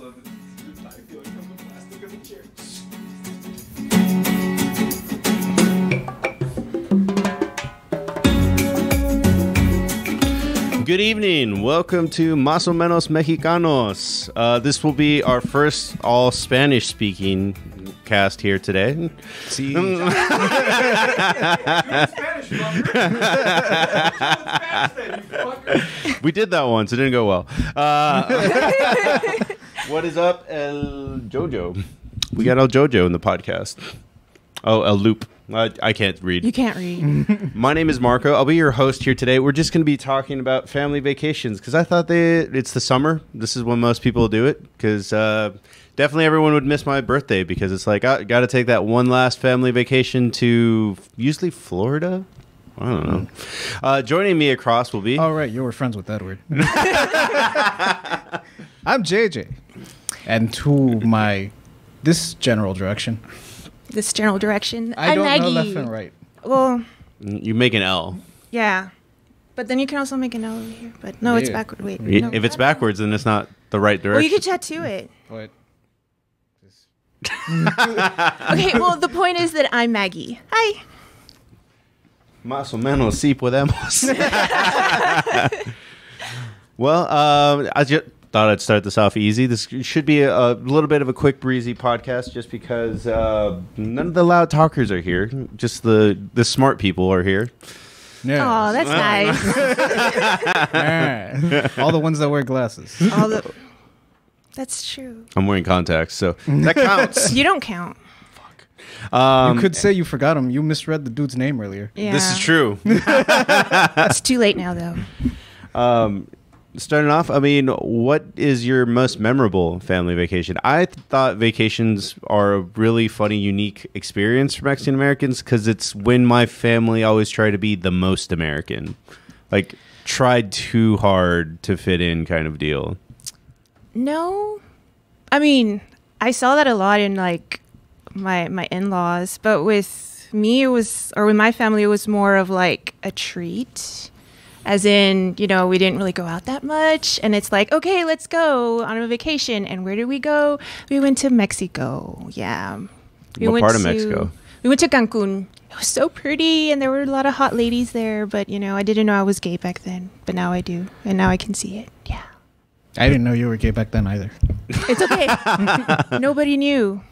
also, I feel like I'm the plastic of the chair. Good evening. Welcome to Más O Menos Mexicanos. This will be our first all Spanish speaking cast here today. Sí. We did that once. It didn't go well. What is up, El Jojo? We got El Jojo in the podcast. Oh, El Loop. I can't read. You can't read. My name is Marco. I'll be your host here today. We're just going to be talking about family vacations because I thought it's the summer. This is when most people do it because definitely everyone would miss my birthday because it's like, I got to take that one last family vacation to usually Florida. I don't know. Joining me across will be... Oh, right. You were friends with Edward. I'm JJ. And to this general direction... This general direction. I don't Maggie. know left and right. Well, you make an L. yeah. But then you can also make an L over here. But no, it's Yeah. backward. Wait. No. If it's backwards, then it's not the right direction. Well, you could tattoo it. But Okay, well, the point is that I'm Maggie. Hi. Más o menos sí podemos. Well, I just thought I'd start this off easy. This should be a little bit of a quick, breezy podcast just because none of the loud talkers are here. Just the smart people are here. yeah. Oh, that's nice. All the ones that wear glasses. That's true. I'm wearing contacts, so that counts. You don't count. You could say you forgot him. You misread the dude's name earlier. Yeah. This is true. It's too late now, though. Starting off, I mean, what is your most memorable family vacation? I thought vacations are a really funny, unique experience for Mexican Americans because it's when my family always tried to be the most American. Like, tried too hard to fit in kind of deal. No. I mean, I saw that a lot in, like, my in-laws. But with me, with my family, it was more of, like, a treat. As in, we didn't really go out that much. And it's like, okay, let's go on a vacation. And where did we go? We went to Mexico. Yeah. What part of Mexico? We went to Cancun. It was so pretty. And there were a lot of hot ladies there. But, I didn't know I was gay back then. But now I do. And now I can see it. Yeah. I didn't know you were gay back then either. It's okay. Nobody knew.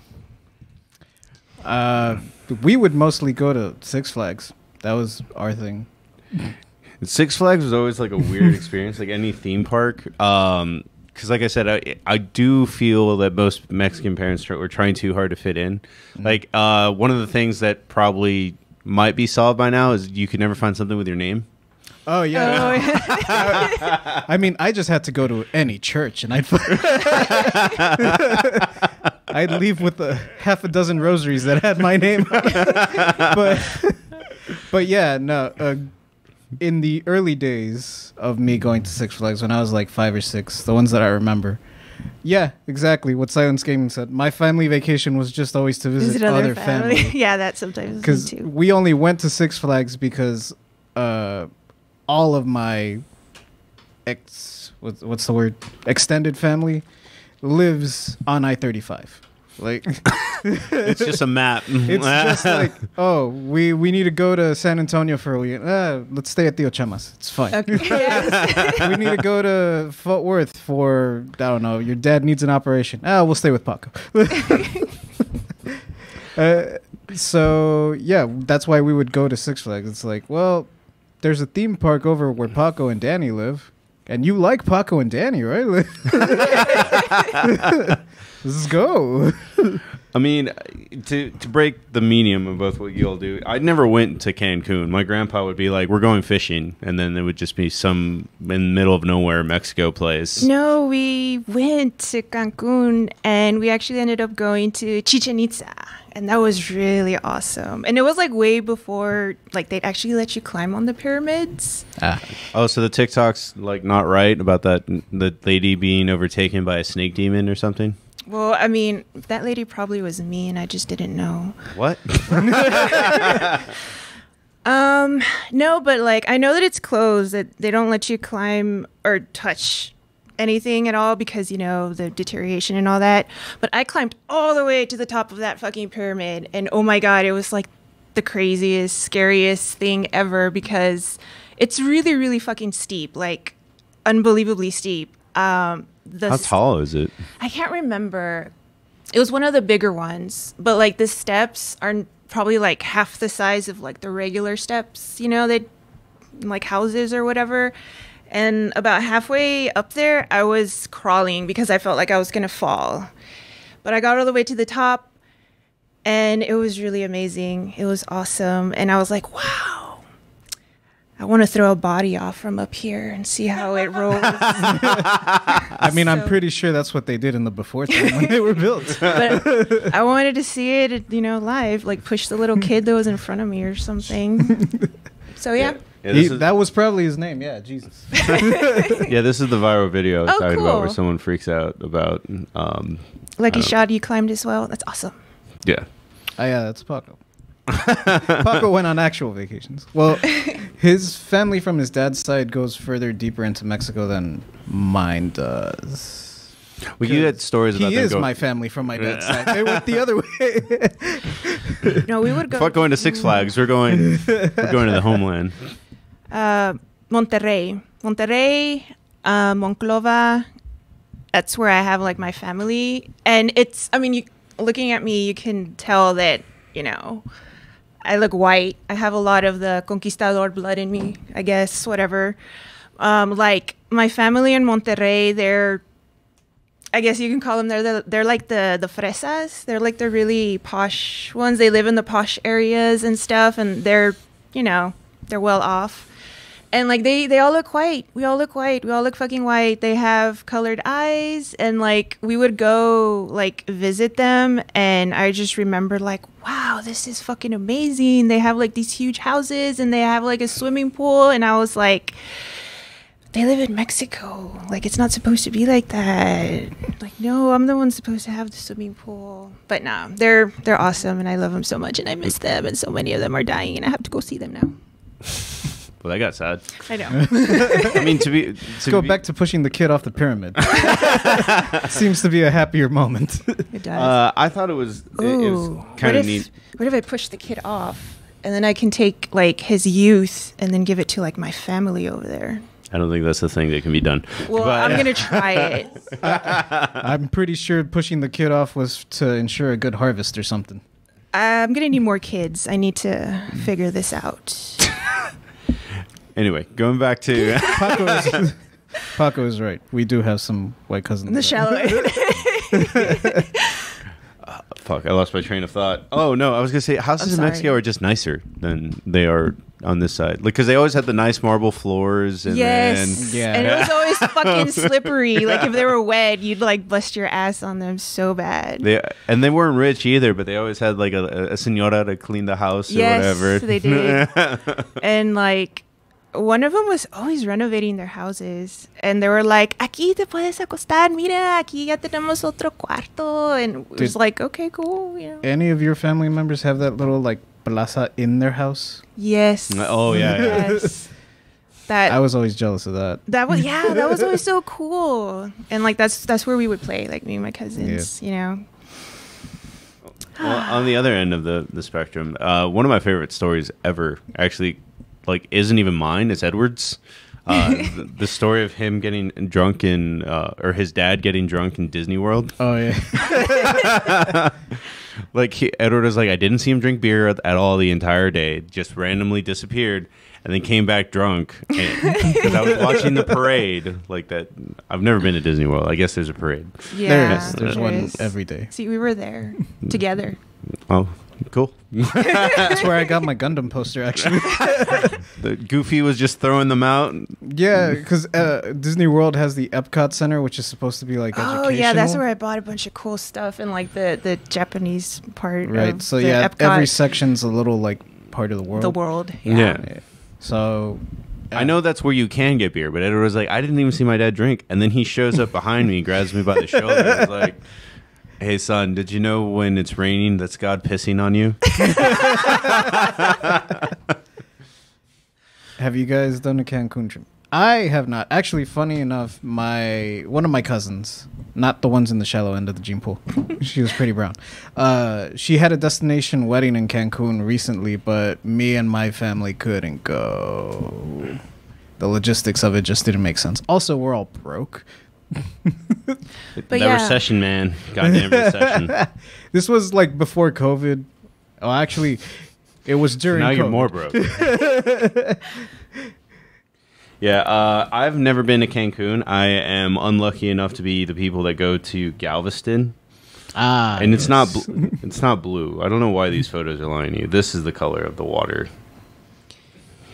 We would mostly go to Six Flags. That was our thing. Six Flags was always like a weird experience, like any theme park. Because like I said, I do feel that most Mexican parents were trying too hard to fit in. Like one of the things that probably might be solved by now is you could never find something with your name. Oh, yeah. I mean, I just had to go to any church, and I'd leave with half a dozen rosaries that had my name. But yeah, no. In the early days of me going to Six Flags, when I was like 5 or 6, the ones that I remember, yeah, exactly what Silence Gaming said. My family vacation was just always to visit other family. Yeah, that sometimes is Because me too. we only went to Six Flags because all of my extended family lives on I-35. Like, It's just a map. it's just like, oh, we need to go to San Antonio for a weekend. Let's stay at the Ochamas. It's fine. Okay. Yes. We need to go to Fort Worth for, I don't know, your dad needs an operation. We'll stay with Paco. So, yeah, that's why we would go to Six Flags. It's like, well, there's a theme park over where Paco and Danny live. And you like Paco and Danny, right? Let's go. I mean, to break the medium of both what you all do, I never went to Cancun. My grandpa would be like, we're going fishing. And then there would just be some in the middle of nowhere Mexico place. No, we went to Cancun and we actually ended up going to Chichen Itza. And that was really awesome. And it was like way before like they'd actually let you climb on the pyramids. Oh, so the TikTok's like not right about the lady being overtaken by a snake demon or something? Well, I mean, that lady probably was me and I just didn't know. What? No, but like I know that it's closed, that they don't let you climb or touch anything at all because, you know, the deterioration and all that. But I climbed all the way to the top of that fucking pyramid. And oh my God, it was like the craziest, scariest thing ever because it's really, really fucking steep, like unbelievably steep. How tall is it? I can't remember. It was one of the bigger ones, but like the steps are probably like half the size of like the regular steps, you know, that like houses or whatever. And about halfway up there, I was crawling because I felt like I was going to fall. But I got all the way to the top and it was really amazing. It was awesome. And I was like, wow, I want to throw a body off from up here and see how it rolls. I mean, I'm pretty sure that's what they did in the before time when they were built. But I wanted to see it, you know, live, like push the little kid that was in front of me or something. So, yeah. Yeah, that was probably his name. Yeah, Jesus. Yeah, this is the viral video I was talking about cool. where someone freaks out about. Lucky shot, you climbed as well. That's awesome. Yeah. Oh, yeah, that's Paco. Paco went on actual vacations. Well, his family from his dad's side goes further deeper into Mexico than mine does. Well, you had stories about he them is going. my family from my dad's side. They went the other way. No, we would go. Fuck going to Six Flags. We're going to the homeland. Monterrey, Monclova. That's where I have like my family, and it's. I mean, looking at me, you can tell that you know, I look white. I have a lot of the conquistador blood in me, I guess. Whatever. Like my family in Monterrey, I guess you can call them, they're like the fresas. They're like the really posh ones. They live in the posh areas and stuff, and they're, you know, they're well off. And like they all look white. We all look white. We all look fucking white. They have colored eyes, and like we would go like visit them, and I just remember like, wow, this is fucking amazing. They have like these huge houses, and they have like a swimming pool, and I was like, they live in Mexico. Like, it's not supposed to be like that. Like, no, I'm the one supposed to have the swimming pool. But no, they're awesome, and I love them so much, and I miss them, and so many of them are dying, and I have to go see them now. Well, that got sad. I know. I mean, Let's go back to pushing the kid off the pyramid. Seems to be a happier moment. It does. I thought it was kind of neat. What if I push the kid off, and then I can take, like, his youth, and then give it to, like, my family over there? I don't think that's the thing that can be done. Well, but, I'm going to try it. I'm pretty sure pushing the kid off was to ensure a good harvest or something. I'm going to need more kids. I need to figure this out. Anyway, going back to... Paco is right. We do have some white cousins. In the shallow end. Fuck, I lost my train of thought. Oh, no, I was going to say houses in Mexico are just nicer than they are on this side. Like, because they always had the nice marble floors. And yes. Yeah. And it was always fucking slippery. Like, if they were wet, you'd, like, bust your ass on them so bad. And they weren't rich either, but they always had, like, a señora to clean the house or whatever. Yes, they did. And, like... one of them was always renovating their houses, and they were like, "Aquí te puedes acostar, mira, aquí ya tenemos otro cuarto," and it was like, "Okay, cool." You know. Any of your family members have that little like plaza in their house? Yes. Oh yeah. Yes. That I was always jealous of that. that was always so cool, and like that's where we would play, like me and my cousins. You know. Well, on the other end of the spectrum, one of my favorite stories ever actually. Like isn't even mine. It's Edward's. The story of him getting drunk or his dad getting drunk in Disney World. Oh yeah. Like Edward was like, I didn't see him drink beer at all the entire day. Just randomly disappeared, and then came back drunk. Because I was watching the parade. Like that. I've never been to Disney World. I guess there's a parade. Yeah. There is. There's there one is. every day. See, we were there together. Oh, cool. That's where I got my Gundam poster, actually. The Goofy was just throwing them out. Yeah, because Disney World has the Epcot Center, which is supposed to be like educational. Oh yeah, that's where I bought a bunch of cool stuff and like the Japanese part. Right. Of So the yeah, Epcot, every section's a little like part of the world. the world. Yeah. So I know that's where you can get beer, but Edward was like, I didn't even see my dad drink. And then he shows up behind me and grabs me by the shoulder and was like, hey, son, did you know when it's raining, that's God pissing on you? Have you guys done a Cancun trip? I have not. Actually, funny enough, one of my cousins, not the ones in the shallow end of the gene pool, she was pretty brown. She had a destination wedding in Cancun recently, but me and my family couldn't go. The logistics of it just didn't make sense. Also, we're all broke. Recession, man. Goddamn recession. This was like before COVID. Oh, actually, it was during now COVID. You're more broke. Yeah, I've never been to Cancun. I am unlucky enough to be the people that go to Galveston. And it's not it's not blue. I don't know why these photos are lying to you. This is the color of the water.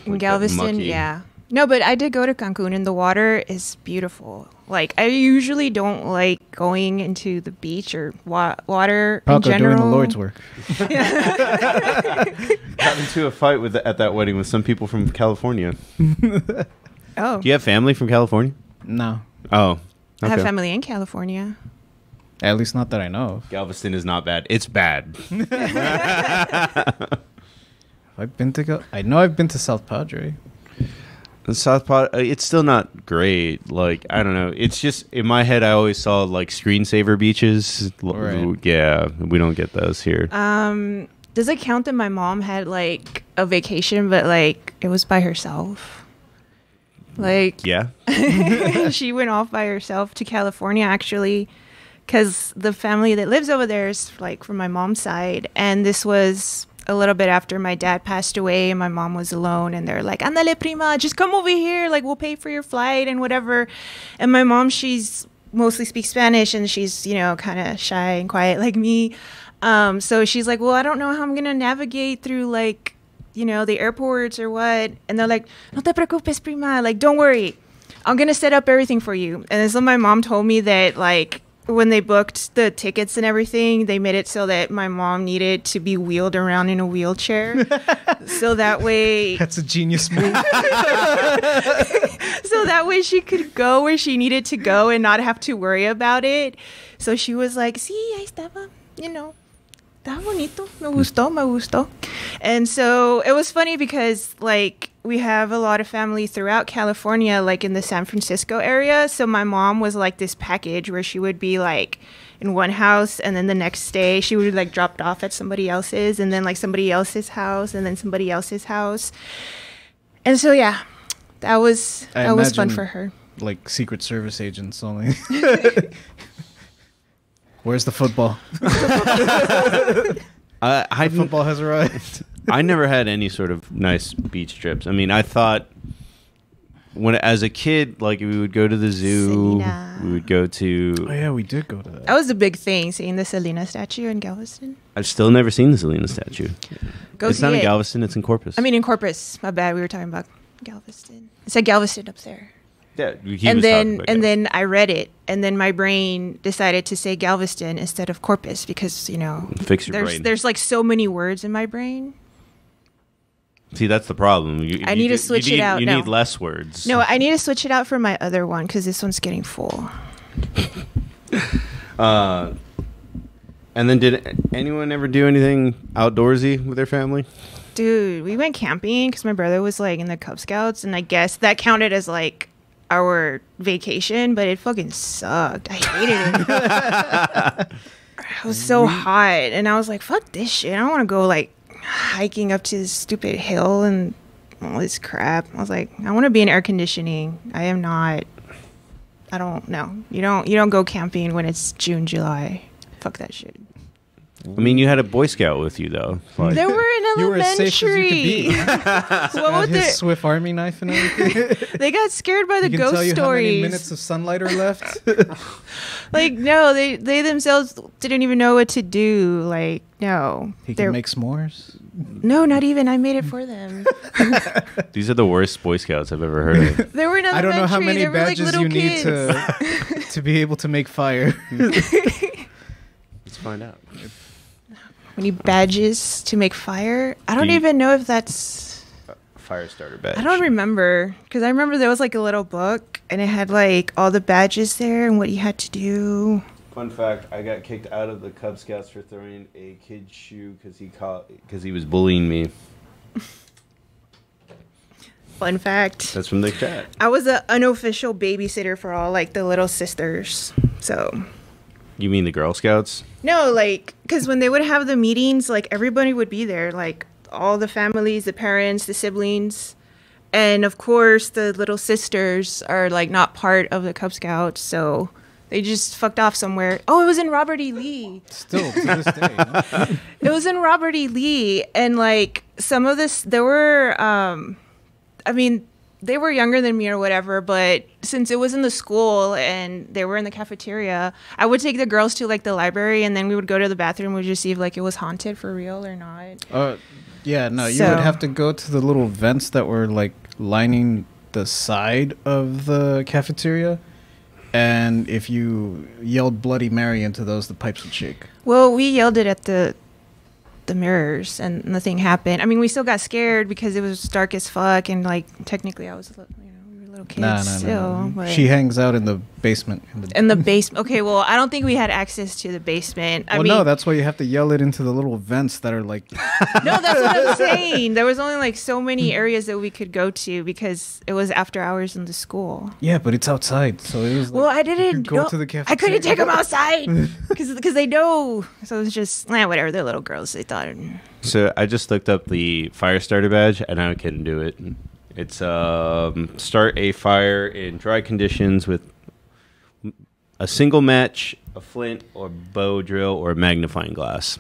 In Galveston, yeah. No, but I did go to Cancun, and the water is beautiful. Like, I usually don't like going into the beach or water in general. Doing the Lord's work. Got into a fight at that wedding with some people from California. Oh. Do you have family from California? No. Oh. Okay. I have family in California. At least not that I know of. Galveston is not bad. It's bad. I've been to I know I've been to South Padre. The South Pod, it's still not great. Like, I don't know. It's just, in my head, I always saw, like, screensaver beaches. Right. Yeah, we don't get those here. Does it count that my mom had, like, a vacation, but, like, it was by herself? Like, Yeah. she went off by herself to California, actually, because the family that lives over there is, like, from my mom's side. And this was a little bit after my dad passed away and my mom was alone, and they're like, "Andale, prima, just come over here, like, we'll pay for your flight and whatever." And my mom, she's mostly speaks Spanish, and she's, you know, kind of shy and quiet like me. So she's like, "Well, I don't know how I'm gonna navigate through, like, you know, the airports or what." And they're like, "No te preocupes, prima, like, don't worry, I'm gonna set up everything for you." And so my mom told me that, like, when they booked the tickets and everything, they made it so that my mom needed to be wheeled around in a wheelchair. So that way... That's a genius move. So that way she could go where she needed to go and not have to worry about it. So she was like, "Sí, ahí estaba, you know. Está bonito. Me gustó, me gustó." And so it was funny because, like, we have a lot of family throughout California, like in the San Francisco area. So my mom was like this package where she would be like in one house, and then the next day she would be like dropped off at somebody else's, and then like somebody else's house, and then somebody else's house. And so, yeah, that was fun for her. Like Secret Service agents only. Where's the football? Football has arrived. I never had any sort of nice beach trips. I mean, I thought as a kid, like, we would go to the zoo. Selena. We would go to... Oh, yeah, we did go to that. That was the big thing, seeing the Selena statue in Galveston. I've still never seen the Selena statue. Go it's see not it. in Galveston, it's in Corpus. I mean, in Corpus. My bad. We were talking about Galveston. It said Galveston up there. yeah, And then I read it, and then my brain decided to say Galveston instead of Corpus because, you know, Fix your brain. there's like so many words in my brain. See, that's the problem. I need to switch it out. You No. need less words. No, I need to switch it out for my other one because this one's getting full. And then did anyone ever do anything outdoorsy with their family? Dude, we went camping because my brother was like in the Cub Scouts, and I guess that counted as like our vacation, but it fucking sucked. I hated it. It was so hot, and I was like, "Fuck this shit! I don't want to go like hiking up to this stupid hill and all this crap." I was like, "I want to be in air conditioning. I am not. I don't know. You don't go camping when it's June, July. Fuck that shit." I mean, you had a Boy Scout with you, though. Like, They were in You were as safe as you could elementary. be. What Had would his they? Swift Army knife and everything. They got scared by the You can ghost tell you how many stories. minutes of sunlight are left. Like, no, they themselves didn't even know what to do. Like, no. He They're- can make s'mores. No, not even. I made it for them. these are the worst Boy Scouts I've ever heard of. They were in elementary. I don't know how many they were like badges little you need kids. to be able to make fire. Let's find out. We need badges to make fire. I don't Do you- even know if that's... Fire starter badge. I don't remember. Because I remember there was like a little book, and it had like all the badges there and what you had to do. Fun fact: I got kicked out of the Cub Scouts for throwing a kid's shoe because he was bullying me. Fun fact. That's from the chat. I was an unofficial babysitter for all like the little sisters. So. You mean the Girl Scouts? No, like, because when they would have the meetings, like everybody would be there, like all the families, the parents, the siblings. And of course, the little sisters are like not part of the Cub Scouts. So they just fucked off somewhere. Oh, it was in Robert E. Lee. Still to this day. No? It was in Robert E. Lee. And like some of this, there were, I mean, they were younger than me or whatever, but since it was in the school and they were in the cafeteria, I would take the girls to like the library and then we would go to the bathroom. We'd just see if like it was haunted for real or not. Yeah, no, you would have to go to the little vents that were like lining the side of the cafeteria. And if you yelled Bloody Mary into those, the pipes would shake. Well, we yelled it at the mirrors and nothing happened. I mean, we still got scared because it was dark as fuck and like technically I was, we were little kids still. No. She hangs out in the basement. In the basement. Okay, well, I don't think we had access to the basement. I mean, no, that's why you have to yell it into the little vents that are like. No, that's what I'm saying. There was only like so many areas that we could go to because it was after hours in the school. Yeah, but it's outside, so it was. Like, well, I didn't go to the cafeteria. I couldn't take them outside because they know. So it was just whatever. They're little girls. They thought. So I just looked up the fire starter badge, and I couldn't do it. It's start a fire in dry conditions with a single match, a flint, or bow drill, or a magnifying glass.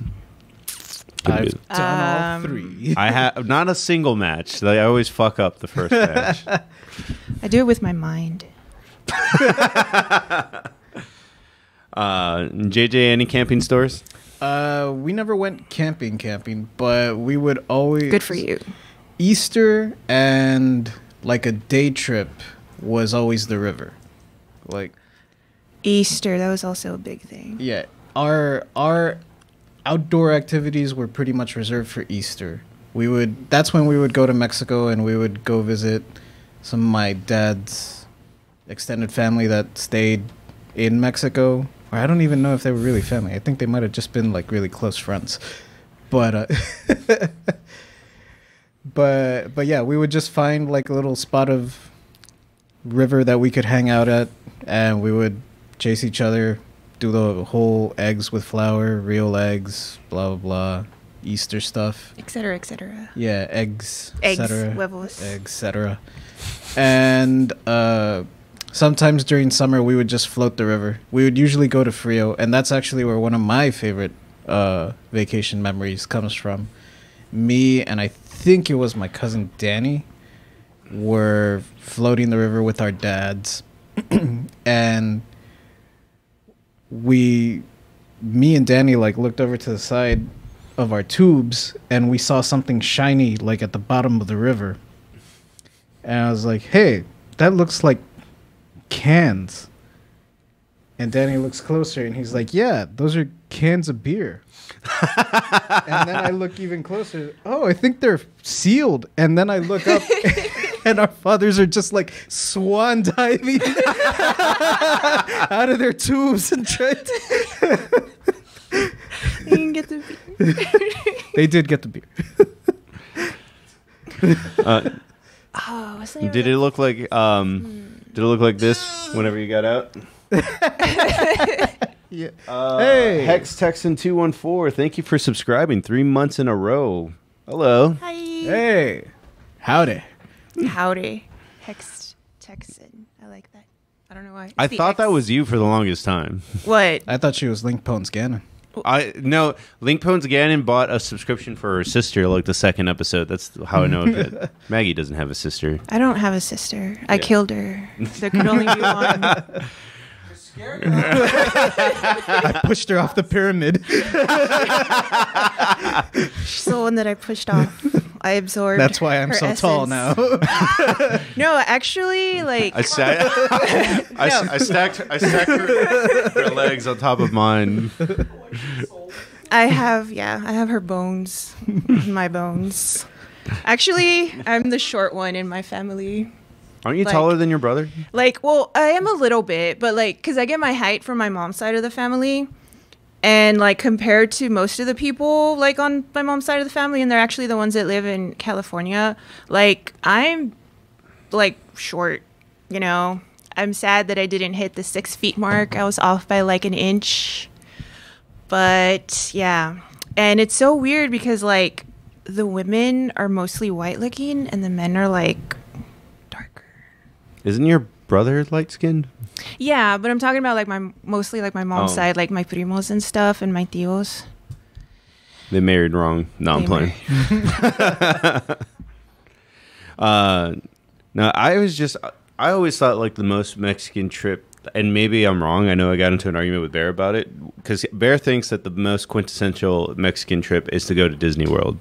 I've done all three. I have not a single match. I always fuck up the first match. I do it with my mind. JJ, any camping stores? We never went camping, but we would always. Good for you. Easter and like a day trip was always the river. Like Easter, that was also a big thing. Yeah, our outdoor activities were pretty much reserved for Easter. That's when we would go to Mexico and we would go visit some of my dad's extended family that stayed in Mexico. Or I don't even know if they were really family. I think they might have just been like really close friends. But But yeah, we would just find like a little spot of river that we could hang out at, and we would chase each other, do the whole eggs with flour, real eggs, blah blah blah, Easter stuff, etc., etc. Yeah, eggs, huevos, etc. And sometimes during summer we would just float the river. We would usually go to Frio, and that's actually where one of my favorite vacation memories comes from. Me and I think it was my cousin Danny were floating the river with our dads, and me and Danny like looked over to the side of our tubes and we saw something shiny like at the bottom of the river, and I was like, hey, that looks like cans. And Danny looks closer and he's like, yeah, those are cans of beer. And then I look even closer. Oh, I think they're sealed. And then I look up and our fathers are just like swan diving out of their tubes and trying to... You can get the beer. They did get the beer. What's the name Did of it look like did it look like this whenever you got out? Yeah. Hey, Hex Texan 214. Thank you for subscribing 3 months in a row. Hello. Hi. Hey. Howdy. Howdy. Hex Texan. I like that. I don't know why. I thought that was you for the longest time. What? I thought she was Link Pones Gannon. No, Link Pones Gannon bought a subscription for her sister like the second episode. That's how I know it. Maggie doesn't have a sister. I don't have a sister. I killed her. There could only be one. I pushed her off the pyramid. She's the one that I pushed off. I absorbed. That's why I'm her so tall essence. now. No, actually, like I stacked her legs on top of mine. I have her bones, my bones. Actually, I'm the short one in my family. Aren't you Like- taller than your brother? Like, well, I am a little bit, but like, cause I get my height from my mom's side of the family, and like compared to most of the people like on my mom's side of the family, and they're actually the ones that live in California. Like, I'm like short, you know. I'm sad that I didn't hit the 6 feet mark. I was off by like an inch. But yeah. And it's so weird because like the women are mostly white looking and the men are like darker. Isn't your brother light skinned? Yeah, but I'm talking about like mostly like my mom's side, like my primos and stuff and my tios. They married wrong. No, I'm playing. No, I always thought like the most Mexican trip, and maybe I'm wrong. I know I got into an argument with Bear about it because Bear thinks that the most quintessential Mexican trip is to go to Disney World,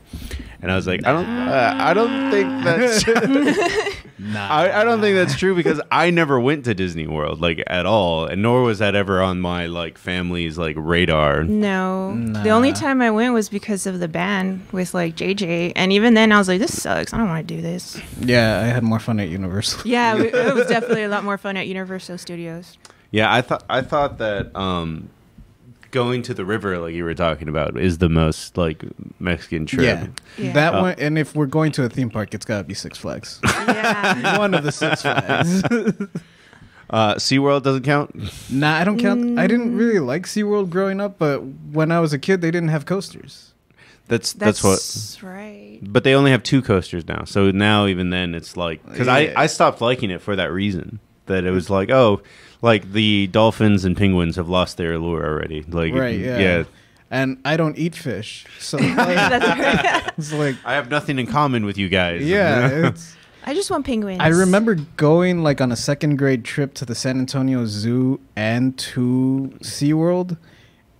and I was like, I don't think that's. I don't think that's true because I never went to Disney World like at all, and nor was that ever on my like family's like radar. No, the only time I went was because of the band with like JJ, and even then I was like, this sucks. I don't want to do this. Yeah, I had more fun at Universal. Yeah, it was definitely a lot more fun at Universal Studios. Yeah, I thought that going to the river, like you were talking about, is the most like Mexican trip. Yeah. That one. And if we're going to a theme park, it's gotta be Six Flags. Yeah, One of the Six Flags. SeaWorld doesn't count? Nah, I don't count. I didn't really like SeaWorld growing up, but when I was a kid, they didn't have coasters. That's what. Right. But they only have 2 coasters now. So now even then it's like, because I stopped liking it for that reason, that it was like, oh, like the dolphins and penguins have lost their allure already. Like, Right, yeah. And I don't eat fish, so like, That's right. it's like, I have nothing in common with you guys. yeah, it's. I just want penguins. I remember going like on a 2nd grade trip to the San Antonio Zoo and to SeaWorld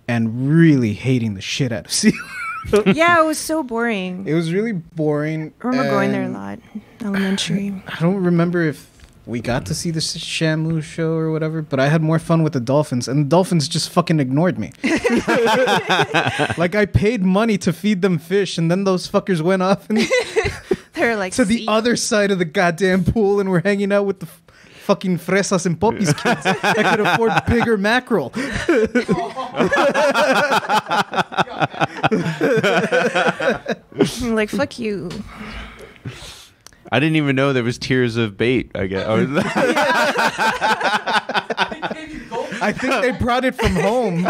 and really hating the shit out of SeaWorld. Yeah, it was so boring. It was really boring. I remember going there a and lot, elementary. I don't remember if we got to see the Shamu show or whatever, but I had more fun with the dolphins, and the dolphins just fucking ignored me. Like, I paid money to feed them fish, and then those fuckers went off and They're like to the other side of the goddamn pool, and we're hanging out with the fucking fresas and poppies kids that could afford bigger mackerel. I'm like, fuck you. I didn't even know there was tiers of bait, I guess. I think they brought it from home.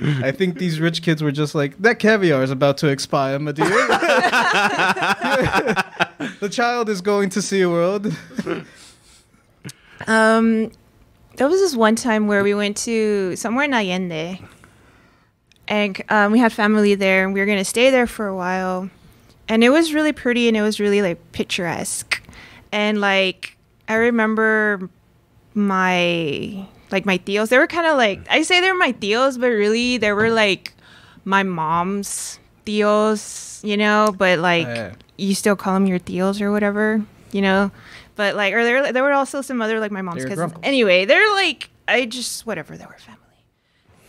I think these rich kids were just like, that caviar is about to expire, my dear. The child is going to SeaWorld. There was this one time where we went to somewhere in Allende. And we had family there, and we were going to stay there for a while. And it was really pretty, and it was really, like, picturesque. And, like, I remember my tios. They were kind of like, I say they were my tios, but really they were, like, my mom's tios, you know? But, like, you still call them your tios or whatever, you know? But, like, or there were also some other, like, my mom's cousins. Anyway, they're, like, whatever, they were family.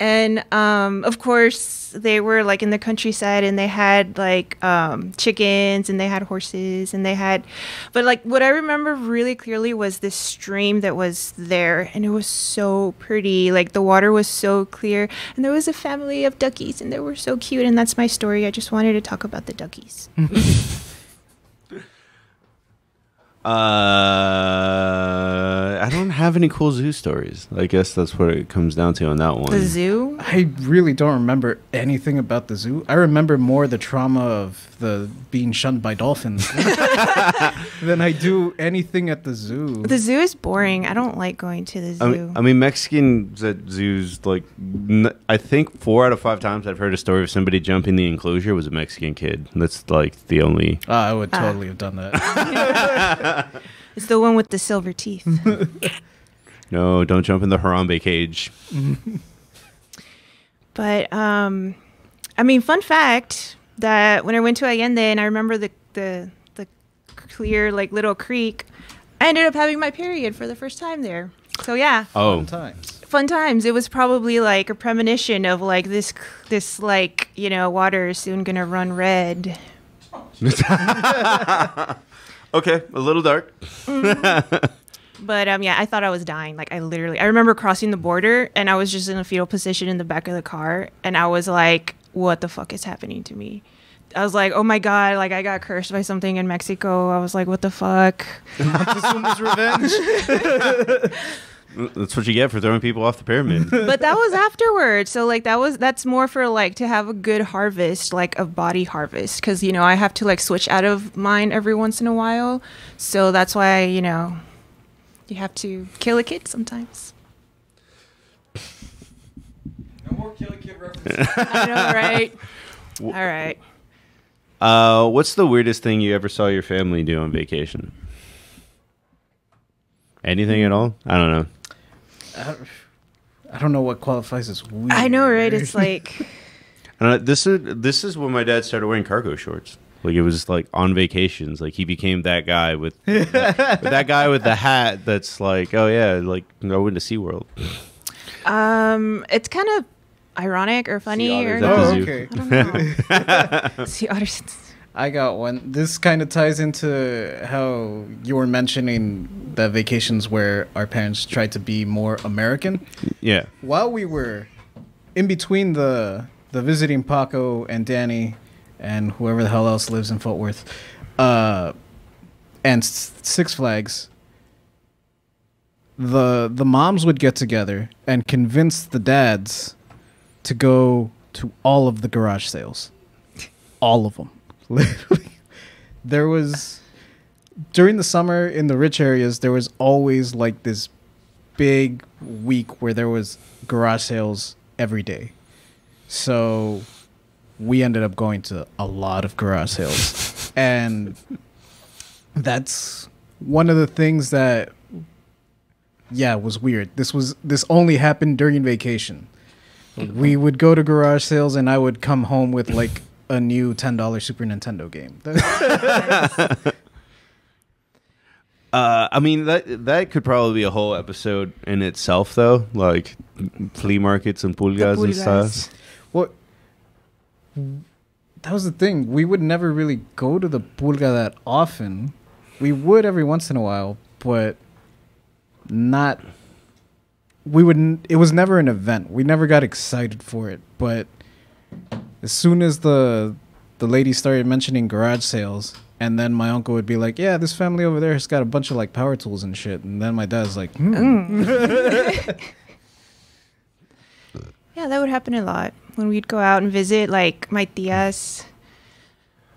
And, of course, they were, like, in the countryside, and they had, like, chickens, and they had horses, and they had... But, like, what I remember really clearly was this stream that was there, and it was so pretty. Like, the water was so clear, and there was a family of duckies, and they were so cute, and that's my story. I just wanted to talk about the duckies. I don't have any cool zoo stories. I guess that's what it comes down to on that one. The zoo? I really don't remember anything about the zoo. I remember more the trauma of the being shunned by dolphins than I do anything at the zoo. The zoo is boring. I don't like going to the zoo. I mean, Mexicans at zoos, like, I think 4 out of 5 times I've heard a story of somebody jumping the enclosure was a Mexican kid. That's, like, the only... I would totally have done that. It's the one with the silver teeth. No, don't jump in the Harambe cage. But, I mean, fun fact that when I went to Allende and I remember the clear, like, little creek, I ended up having my period for the first time there. So, yeah. Oh. Fun times. It was probably, like, a premonition of, like, this like, you know, water is soon going to run red. Okay, a little dark. But yeah, I thought I was dying. Like, I remember crossing the border, and I was just in a fetal position in the back of the car, and I was like, what the fuck is happening to me? I was like, oh my God, like I got cursed by something in Mexico. I was like, what the fuck? Montezuma's revenge. That's what you get for throwing people off the pyramid. But that was afterwards. So like that's more for like to have a good harvest, like a body harvest. Cause you know, I have to like switch out of mine every once in a while. So that's why, you know, you have to kill a kid sometimes. No more Kill a Kid references. I know, right? All right. What's the weirdest thing you ever saw your family do on vacation? Anything at all? I don't know. I don't know what qualifies as weird. I know, right? It's like This is when my dad started wearing cargo shorts. Like it was like on vacations. Like he became that guy with that guy with the hat. That's like, oh yeah, like I went to SeaWorld. it's kind of ironic or funny or otters at the Oh, zoo. okay. I don't know. See otters. I got one. This kind of ties into how you were mentioning the vacations where our parents tried to be more American. Yeah. While we were in between the visiting Paco and Danny and whoever the hell else lives in Fort Worth, and Six Flags, the moms would get together and convince the dads to go to all of the garage sales. All of them. Literally. There was, during the summer in the rich areas, there was always like this big week where there was garage sales every day. So we ended up going to a lot of garage sales. And that's one of the things that, yeah, was weird. This only happened during vacation. We would go to garage sales and I would come home with like a new $10 Super Nintendo game. I mean that could probably be a whole episode in itself, though. Like flea markets and pulgas and stuff. Well, that was the thing. We would never really go to the pulga that often. We would every once in a while, but not. We wouldn't. It was never an event. We never got excited for it. But as soon as the lady started mentioning garage sales, and then my uncle would be like, "Yeah, this family over there has got a bunch of like power tools and shit," and then my dad's like, Yeah, that would happen a lot when we'd go out and visit. Like my tias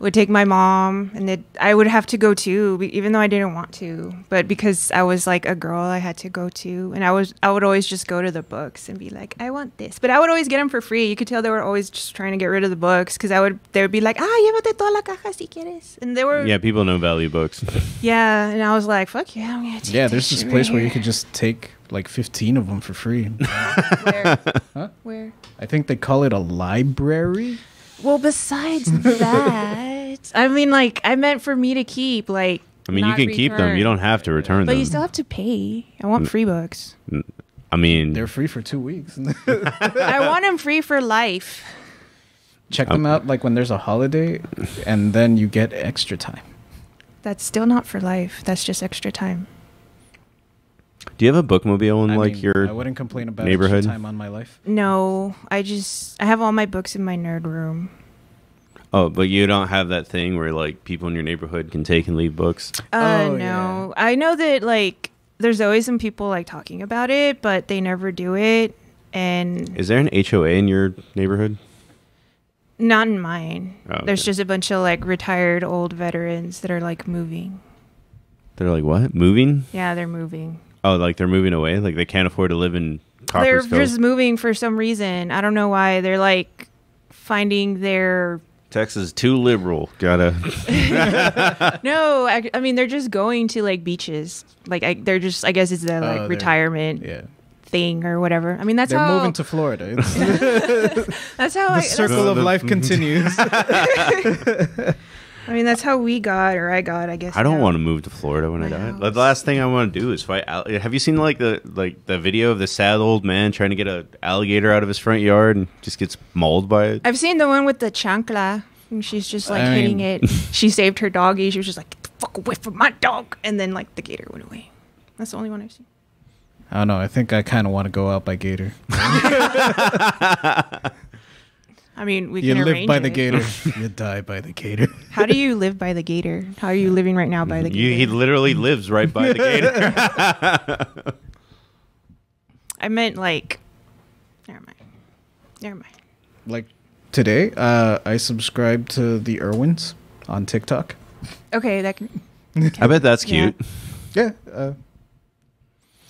would take my mom, and I would have to go too, even though I didn't want to. But because I was like a girl, I had to go too, and I would always just go to the books and be like, I want this. But I would always get them for free. You could tell they were always just trying to get rid of the books because they would be like, llévate toda la caja si quieres, and they were People know value books. yeah, and I was like, fuck yeah, I'm gonna take "Yeah, there's this this shit place right where you here." could just take like 15 of them for free." Where? Huh? Where? I think they call it a library. Well, besides that, I mean, like, I meant for me to keep, like, I mean, you not can keep them. You return. don't have to return But them. you still have to pay. I want free books. I mean, They're free for 2 weeks. I want them free for life. Check them out like when there's a holiday, and then you get extra time. That's still not for life. That's just extra time. do you have a bookmobile in I like mean, your I wouldn't complain about neighborhood? extra time on my life. No, I have all my books in my nerd room. Oh, but you don't have that thing where like people in your neighborhood can take and leave books. Oh, No. I know that, like, there's always some people, like, talking about it, but they never do it. And Is there an HOA in your neighborhood? not in mine. Oh, There's okay. just a bunch of, like, retired old veterans that are, like, moving. They're like what? Moving? Yeah, they're moving. Oh, like they're moving away? Like they can't afford to live in They're Coppersville? just moving for some reason. I don't know why. They're like finding their Texas is too liberal. Gotta. no. I mean, they're just going to like beaches. Like they're just. I guess it's the like they're- retirement Yeah, thing or whatever. I mean, that's they're how moving to Florida. It's, that's how the I. circle of life continues. I mean, that's how we got, or I got. I guess. I don't now. want to move to Florida when I My die. house. The last thing I want to do is fight. Have you seen like the video of the sad old man trying to get an alligator out of his front yard and just gets mauled by it? I've seen the one with the chancla. And she's just like I hitting mean- it. She saved her doggy. She was just like, "Get the fuck away from my dog!" And then like the gator went away. That's the only one I've seen. I don't know. I think I kind of want to go out by gator. I mean, we You can live arrange by the it. gator. You die by the gator. How do you live by the gator? How are you living right now by the gator? He literally lives right by the gator. I meant like. Never mind. Like today, I subscribed to the Irwins on TikTok. Okay, that can. I bet that's cute. Yeah,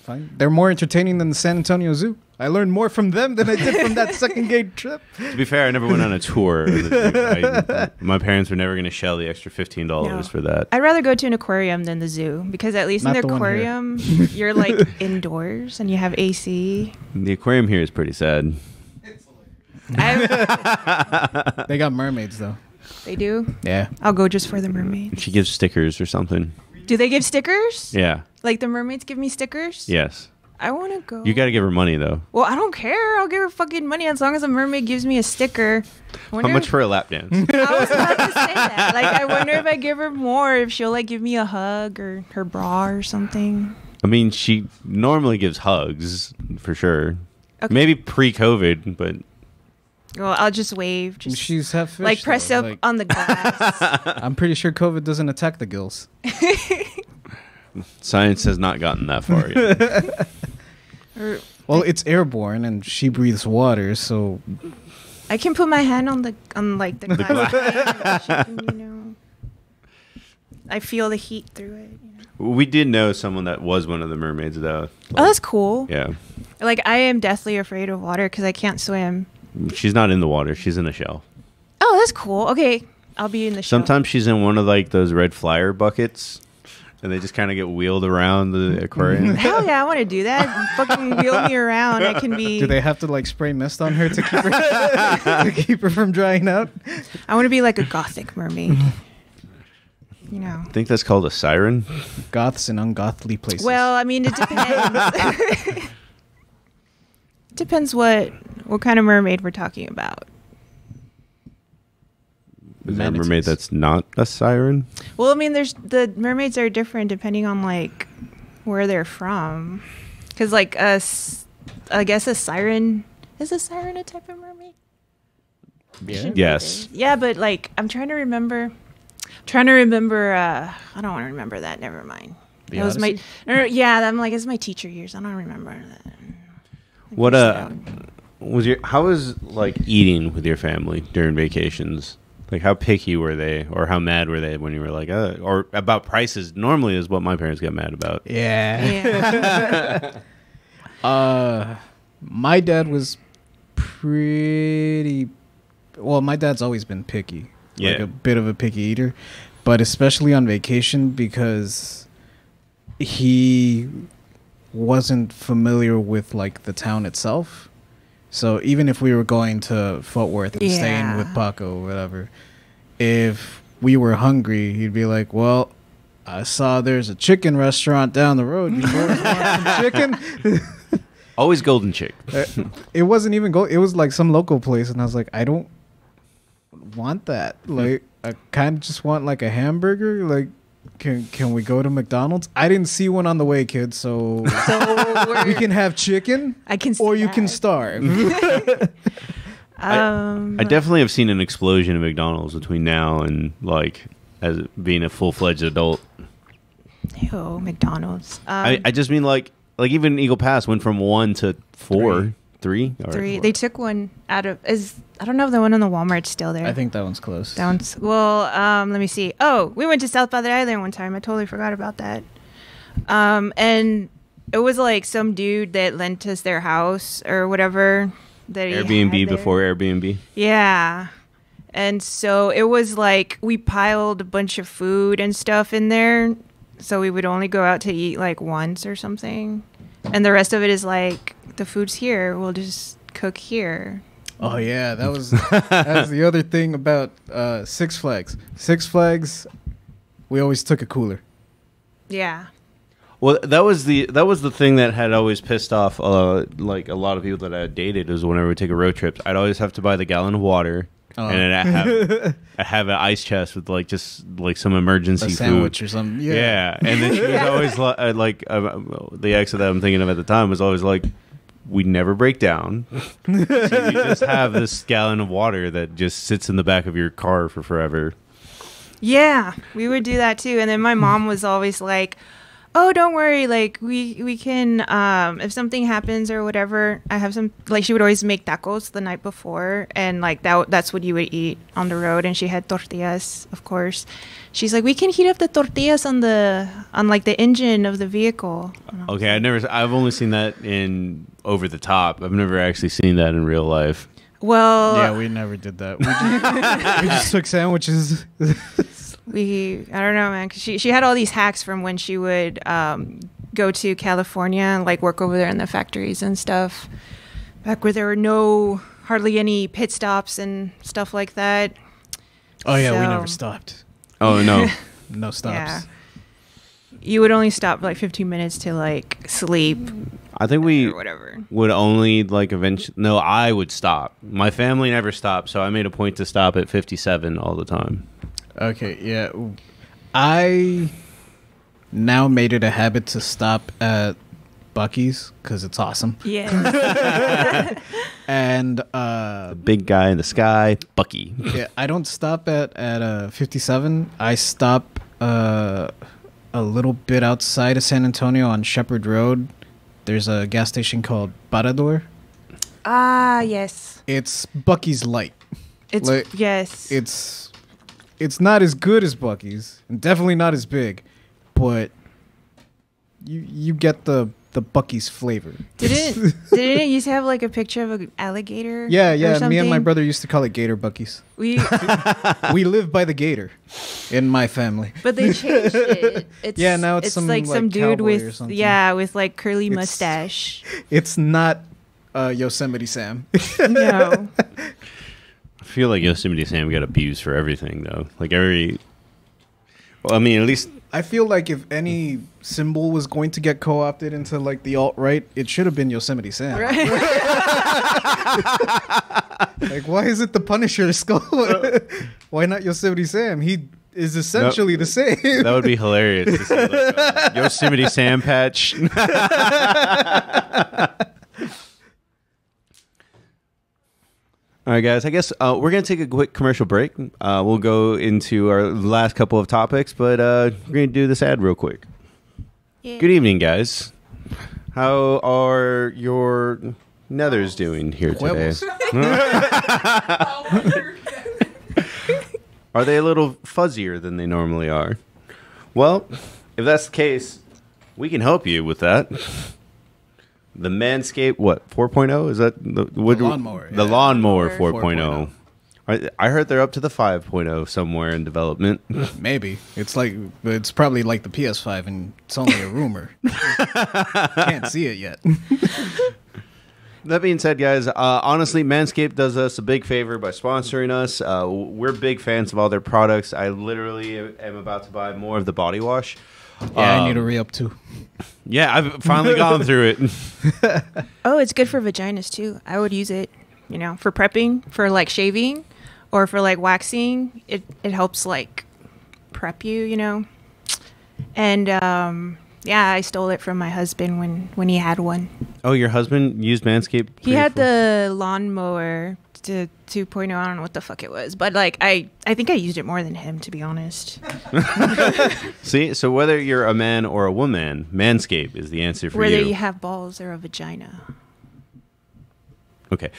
fine. They're more entertaining than the San Antonio Zoo. I learned more from them than I did from that second gate trip. To be fair, I never went on a tour. Of the zoo. My parents were never going to shell the extra $15 No. for that. I'd rather go to an aquarium than the zoo because at least Not in the the one here. aquarium you're like indoors and you have AC. The aquarium here is pretty sad. They got mermaids though. They do. Yeah. I'll go just for the mermaids. She gives stickers or something. Do they give stickers? Yeah. Like the mermaids give me stickers? Yes. I want to go. You got to give her money though. Well, I don't care. I'll give her fucking money as long as a mermaid gives me a sticker. How much for a lap dance? I was about to say that. Like, I wonder if I give her more, if she'll like give me a hug or her bra or something. I mean, she normally gives hugs for sure. Okay. Maybe pre-COVID, but Well, I'll just wave. Just She's half fish. like press though. up Like, on the glass. I'm pretty sure COVID doesn't attack the gills. science has not gotten that far yet. Or Well, it's airborne and she breathes water, so I can put my hand on the glass pane and she can, you know. I feel the heat through it. You know. We did know someone that was one of the mermaids though. Oh, that's cool. Yeah. Like, I am deathly afraid of water because I can't swim. She's not in the water. She's in a shell. Oh, that's cool. Okay, I'll be in the show. Sometimes she's in one of like those red flyer buckets, and they just kind of get wheeled around the aquarium. Hell yeah, I want to do that. Fucking wheel me around. I can be. do they have to like spray mist on her to keep her to keep her from drying out? I want to be like a gothic mermaid. You know. I think that's called a siren. Goths in ungodly places. Well, I mean, it depends. Depends what kind of mermaid we're talking about. Is there a Manatees. mermaid that's not a siren? Well, I mean, there's the mermaids are different depending on like where they're from. Because like I guess a siren is a siren a type of mermaid? yeah. Yes. Yeah, but like I'm trying to remember. I don't want to remember that. Never mind. The That was my. Odyssey? Yeah, I'm like it's my teacher years. I don't remember that. What how was like eating with your family during vacations? Like how picky were they, or how mad were they when you were like, or about prices? Normally is what my parents get mad about. Yeah. Yeah. My dad was pretty. Well, my dad's always been picky. Like Yeah. a bit of a picky eater, but especially on vacation because he wasn't familiar with like the town itself. So even if we were going to Fort Worth and staying Yeah. with Paco or whatever, if we were hungry, he'd be like, "Well, I saw there's a chicken restaurant down the road. You boys want some chicken?" Always Golden Chick. It wasn't even it was like some local place, and I was like, I don't want that. Like, I kind of just want like a hamburger. Like, can we go to McDonald's? I didn't see one on the way, kid. So we can have chicken, I can. See or you can that. starve. I definitely have seen an explosion of McDonald's between now and like as being a full-fledged adult. Ew, McDonald's. I just mean like even Eagle Pass went from 1 to 4, 3. Or 3. 4. They took one out of. I don't know if the one on the Walmart's still there. I think that one's close. That one's. Well, let me see. Oh, we went to South by the Island one time. I totally forgot about that. And it was like some dude that lent us their house or whatever. That he Airbnb had there. before Airbnb. Yeah. And so it was like we piled a bunch of food and stuff in there. So we would only go out to eat like once or something. And the rest of it is like the food's here. We'll just cook here. Oh yeah, that was the other thing about Six Flags. Six Flags, we always took a cooler. Yeah. Well, that was the thing that had always pissed off like a lot of people that I had dated. Was whenever we take a road trip, I'd always have to buy the gallon of water, and then I have an ice chest with like just like some emergency A sandwich food. or something. Yeah, and then she was always the ex that I'm thinking of at the time was always like, we never break down. So you just have this gallon of water that just sits in the back of your car for forever. Yeah, we would do that too. And then my mom was always like, "Oh, don't worry. Like we can if something happens or whatever, I have some." Like she would always make tacos the night before, and like that's what you would eat on the road. And she had tortillas, of course. She's like, "We can heat up the tortillas on like the engine of the vehicle." Okay, I've only seen that in Over the Top. I've never actually seen that in real life. Well, Yeah, we never did that. We just took sandwiches. I don't know, man. 'Cause she had all these hacks from when she would go to California and like work over there in the factories and stuff. Back where there were hardly any pit stops and stuff like that. Oh yeah, we So- never stopped. Oh, no. No stops. Yeah. You would only stop like 15 minutes to like sleep I think we or whatever. would only like eventually. No, I would stop. My family never stopped, so I made a point to stop at 57 all the time. Okay, yeah. I now made it a habit to stop at Buc-ee's because it's awesome. Yeah. And The big guy in the sky, Bucky. yeah, I don't stop at 57. I stop a little bit outside of San Antonio on Shepherd Road. There's a gas station called Parador. Yes. It's Buc-ee's light. It's Like, yes. It's not as good as Buc-ee's, and definitely not as big, but you get the Buc-ee's flavor. Didn't it used to have like a picture of an alligator? Yeah, or yeah. Me and my something? brother used to call it Gator Buc-ee's. We We live by the gator in my family. but they changed it. It's, Yeah, now it's some, like some like, dude cowboy or with something. with like curly It's- mustache. It's not Yosemite Sam. No. I feel like Yosemite Sam got abused for everything, though. Like every. Well, I mean, at least. I feel like if any symbol was going to get co-opted into like the alt-right, it should have been Yosemite Sam. Right. Like, why is it the Punisher skull? Why not Yosemite Sam? He is essentially the same. That would be hilarious to see like Yosemite Sam patch. All right, guys. I guess we're going to take a quick commercial break. We'll go into our last couple of topics, but we're going to do this ad real quick. Yeah. Good evening, guys. How are your nethers doing here today? Huevos. Are they a little fuzzier than they normally are? Well, if that's the case, we can help you with that. The Manscaped, 4.0? Is that the lawnmower, The yeah. lawnmower 4.0. 4.0. I heard they're up to the 5.0 somewhere in development. Maybe. It's probably like the PS5 and it's only a rumor. Can't see it yet. That being said, guys, honestly, Manscaped does us a big favor by sponsoring us. We're big fans of all their products. I literally am about to buy more of the body wash. Yeah, I need to re-up too. Yeah, I've finally gone through it. Oh, it's good for vaginas too. I would use it, for prepping, for like shaving, or for like waxing. It helps like prep you. And yeah, I stole it from my husband when he had one. Oh, your husband used Manscaped? He had the lawnmower to 2.0. I don't know what the fuck it was, but like I think I used it more than him, to be honest. See, so whether you're a man or a woman, Manscaped is the answer for Whether you. you have balls or a vagina. Okay.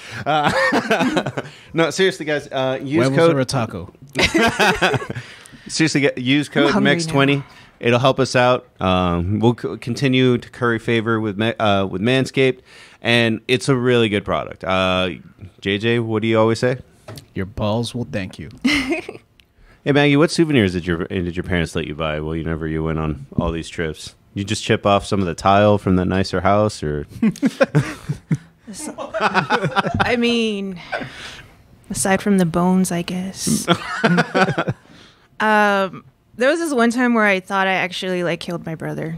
No, seriously, guys. Use Huevos or a code. taco? Seriously, use code hungry MEX20. now. It'll help us out. We'll continue to curry favor with Manscaped, and it's a really good product. JJ, what do you always say? Your balls will thank you. Hey Maggie, what souvenirs did your parents let you buy whenever you went on all these trips? You just chip off some of the tile from that nicer house, or I mean, aside from the bones, I guess. There was this one time where I thought I actually like killed my brother.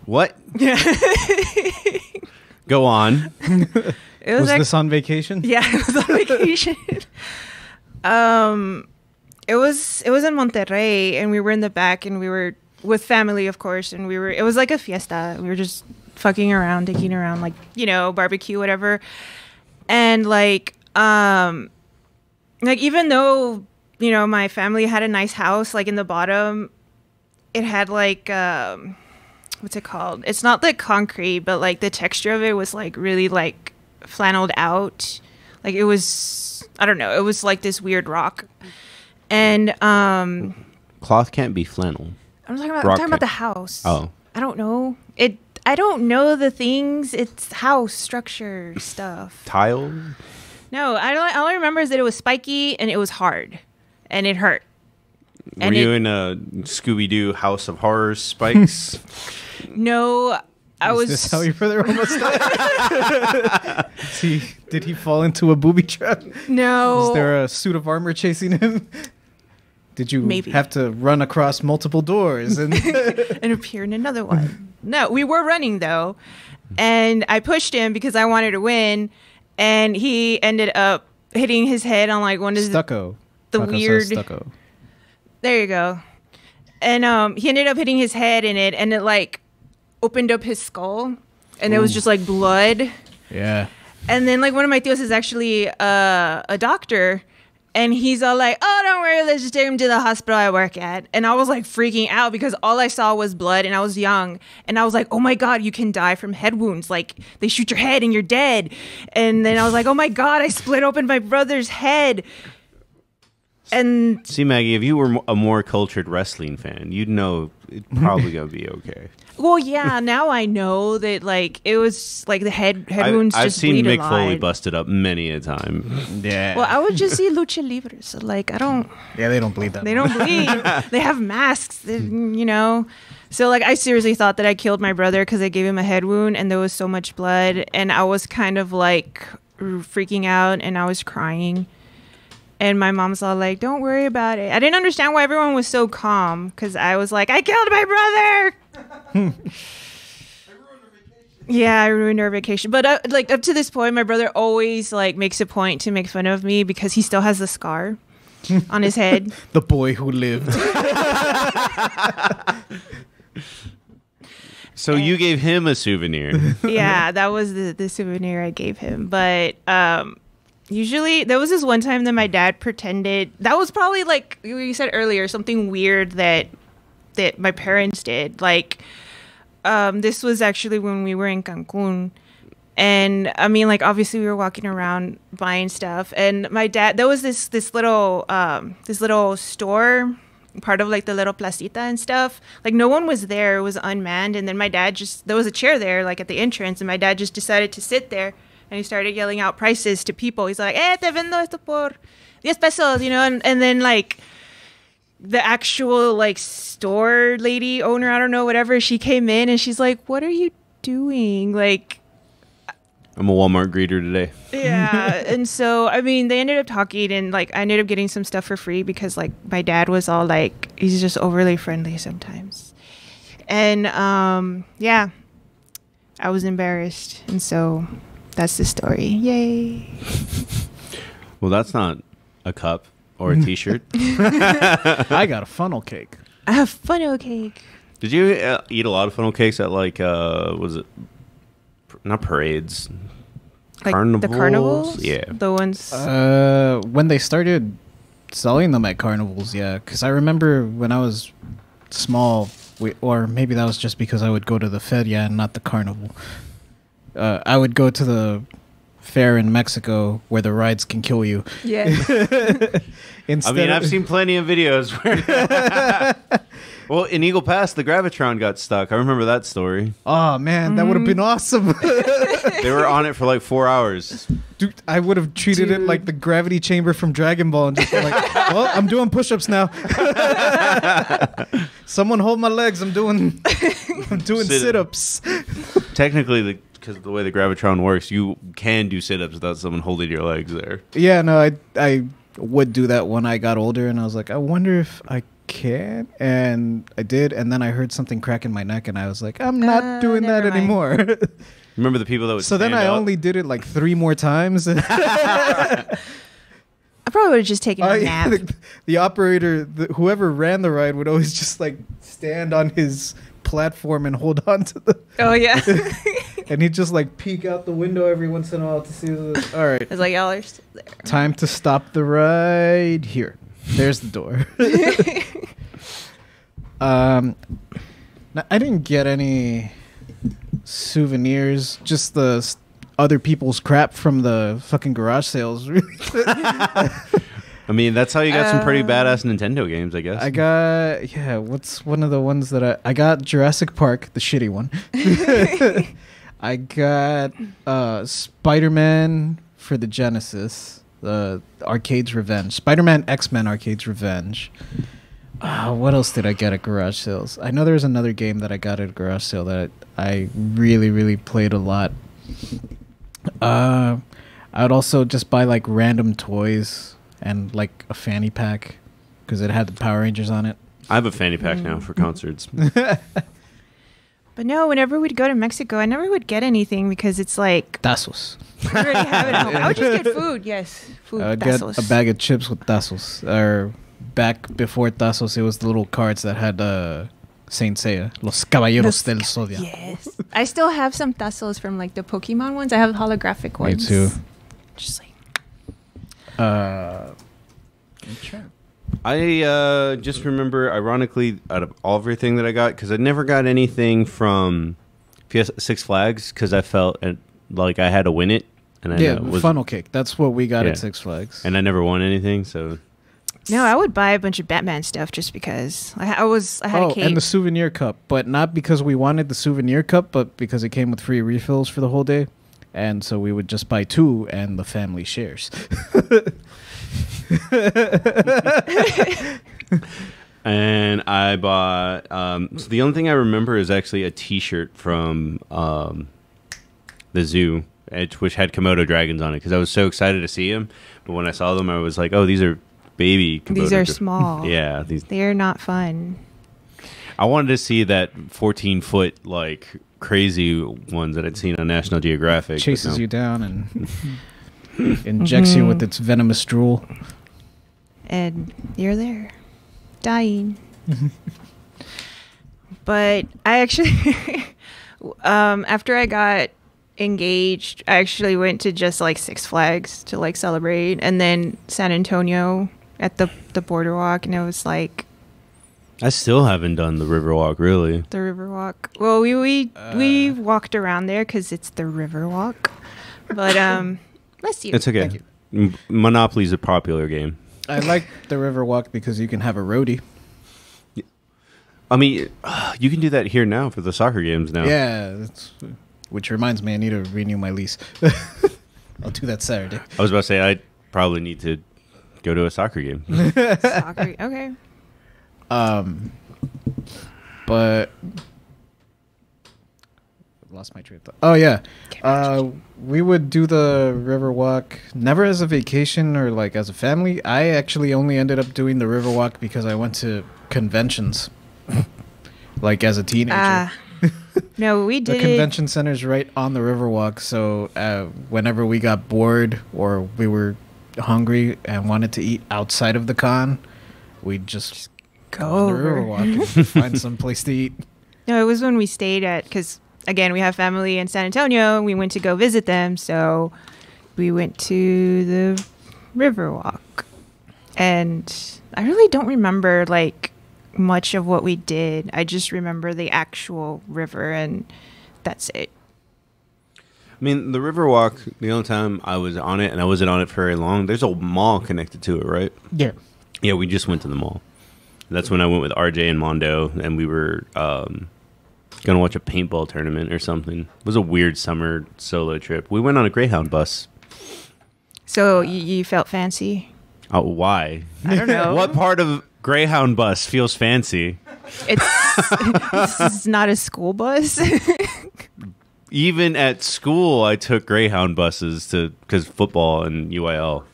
what? Go on. It Was act- this on vacation? Yeah, it was on vacation. It was in Monterrey, and we were in the back, and we were with family, of course, and it was like a fiesta. We were just fucking around, digging around, like, barbecue, whatever. And like even though, my family had a nice house, like in the bottom, it had like, what's it called? It's not like concrete, but like the texture of it was like really like flanneled out. Like it was, I don't know, it was like this weird rock. And cloth can't be flannel. I'm talking about the house. Oh. I don't know. I don't know the things. It's house structure stuff. Tile? No, all I remember is that it was spiky and it was hard. And it hurt. Were you in a Scooby-Doo House of Horrors spikes? No, I was... Is this how your brother almost died? Did he fall into a booby trap? No. Is there a suit of armor chasing him? Did you have to run across multiple doors and appear in another one? No, we were running though. And I pushed him because I wanted to win. And he ended up hitting his head on like one of stucco. The Taco weird stucco. There you go. And he ended up hitting his head in it, and it like opened up his skull, and it was just like blood. Yeah. And then like one of my tios is actually a doctor, and he's all like, "Oh, don't worry, let's just take him to the hospital I work at." And I was like freaking out because all I saw was blood, and I was young, and I was like, "Oh my God, you can die from head wounds. Like they shoot your head and you're dead." And then I was like, "Oh my God, I split open my brother's head." And see, Maggie, if you were a more cultured wrestling fan, you'd know it's probably gonna be okay. Well, yeah, now I know that like it was like the head wounds. I've just seen bleed Mick a Foley lot. busted up many a time. Yeah. Well, I would just see lucha libres. So, like I don't. Yeah, they don't bleed that. They don't bleed. They have masks. So like I seriously thought that I killed my brother because I gave him a head wound and there was so much blood, and I was kind of like freaking out and I was crying. And my mom's all like, "Don't worry about it." I didn't understand why everyone was so calm because I was like, "I killed my brother." Yeah, I ruined our vacation. But like up to this point, my brother always like makes a point to make fun of me because he still has the scar on his head. The boy who lived. So you gave him a souvenir. Yeah, that was the souvenir I gave him. But usually, there was this one time that my dad pretended. That was probably like you said earlier, something weird that my parents did. Like, this was actually when we were in Cancun, and I mean, like obviously we were walking around buying stuff, and my dad. There was this little store, part of like the little placita and stuff. Like no one was there; it was unmanned. And then my dad there was a chair there, like at the entrance, and my dad just decided to sit there. And he started yelling out prices to people. He's like, te vendo esto por 10 pesos, and then like the actual like store lady owner, I don't know, whatever, she came in and she's like, "What are you doing?" Like, I'm a Walmart greeter today. yeah. And so, I mean, they ended up talking and like I ended up getting some stuff for free because like my dad was all like, he's just overly friendly sometimes. And yeah, I was embarrassed. And so that's the story. Yay. Well, that's not a cup or a T-shirt. I got a funnel cake. I have funnel cake. Did you eat a lot of funnel cakes at like, was it not parades? Like carnivals? the carnivals? Yeah. The ones. When they started selling them at carnivals, yeah. Because I remember when I was small, or maybe that was just because I would go to the feria and not the carnival. I would go to the fair in Mexico where the rides can kill you. Yeah. I mean, I've seen plenty of videos where... Well, in Eagle Pass, the Gravitron got stuck. I remember that story. Oh, man, that would have been awesome. They were on it for like 4 hours. Dude, I would have treated it like the gravity chamber from Dragon Ball and just been like, well, I'm doing push-ups now. Someone hold my legs. I'm doing sit-ups. Technically, because the way the Gravitron works, you can do sit-ups without someone holding your legs there. Yeah, no, I would do that when I got older, and I was like, I wonder if I can, and I did, and then I heard something crack in my neck, and I was like, I'm not doing that never mind. anymore. Remember the people that would So then I only did it like 3 more times. I probably would have just taken a nap. The operator, whoever ran the ride, would always just like stand on his platform and hold on to the. Oh yeah. And he'd just like peek out the window every once in a while to see. All right, It's like y'all are still there. time to stop the ride. Here, there's the door. I didn't get any souvenirs. Just the other people's crap from the fucking garage sales. I mean, that's how you got some pretty badass Nintendo games, I guess. I got what's one of the ones that I got? Jurassic Park, the shitty one. I got Spider-Man for the Genesis, the Arcade's Revenge, Spider-Man X-Men Arcade's Revenge. What else did I get at garage sales? I know there was another game that I got at a garage sale that I really, really played a lot. I would also just buy like random toys and like a fanny pack because it had the Power Rangers on it. I have a fanny pack now for concerts. But no, whenever we'd go to Mexico, I never would get anything because it's like Tazos. I already have it at home. I would just get food. Yes, food. I would get Tazos. a bag of chips with Tazos. Or back before Tazos, it was the little cards that had Saint Seiya, Los Caballeros del Zodiac. Yes, I still have some Tazos from like the Pokemon ones. I have holographic Me ones. too. Just like I just remember, ironically, out of everything that I got, because I never got anything from Six Flags, because I felt like I had to win it. And I funnel cake. That's what we got Yeah. at Six Flags. And I never won anything, so... no, I would buy a bunch of Batman stuff just because I had a cape. And the souvenir cup, but not because we wanted the souvenir cup, but because it came with free refills for the whole day. And so we would just buy 2 and the family shares. And I bought... so the only thing I remember is actually a T-shirt from the zoo, which had Komodo dragons on it, because I was so excited to see them. But when I saw them, I was like, oh, these are baby Komodo These are small. Yeah. They are not fun. I wanted to see that 14-foot, like, crazy ones that I'd seen on National Geographic. Chases you down and injects you with its venomous drool. And you're there, dying. But I actually, after I got engaged, I actually went to just like Six Flags to like celebrate, and then San Antonio at the Boardwalk, and it was like I still haven't done the Riverwalk, really. the Riverwalk. Well, we walked around there because it's the Riverwalk. But bless you. It's okay. Thank you. Monopoly's a popular game. I like the Riverwalk because you can have a roadie. I mean, you can do that here now for the soccer games now. Yeah, which reminds me, I need to renew my lease. I'll do that Saturday. I was about to say, I probably need to go to a soccer game. Soccer. Okay. But lost my train of thought. Oh yeah, we would do the Riverwalk never as a vacation or like as a family. I actually only ended up doing the Riverwalk because I went to conventions, like as a teenager. No, we The did convention center's right on the Riverwalk, so whenever we got bored or we were hungry and wanted to eat outside of the con, we'd just go on the over. Riverwalk and find some place to eat. No, it was when we stayed at, because again, we have family in San Antonio. We went to go visit them, so we went to the Riverwalk. And I really don't remember like much of what we did. I just remember the actual river, and that's it. I mean, the Riverwalk, the only time I was on it, and I wasn't on it for very long, there's a mall connected to it, right? Yeah. Yeah, we just went to the mall. That's when I went with RJ and Mondo, and we were going to watch a paintball tournament or something. It was a weird summer solo trip. We went on a Greyhound bus. So you felt fancy? Why? I don't know. What part of Greyhound bus feels fancy? It's not a school bus. Even at school, I took Greyhound buses because football and UIL.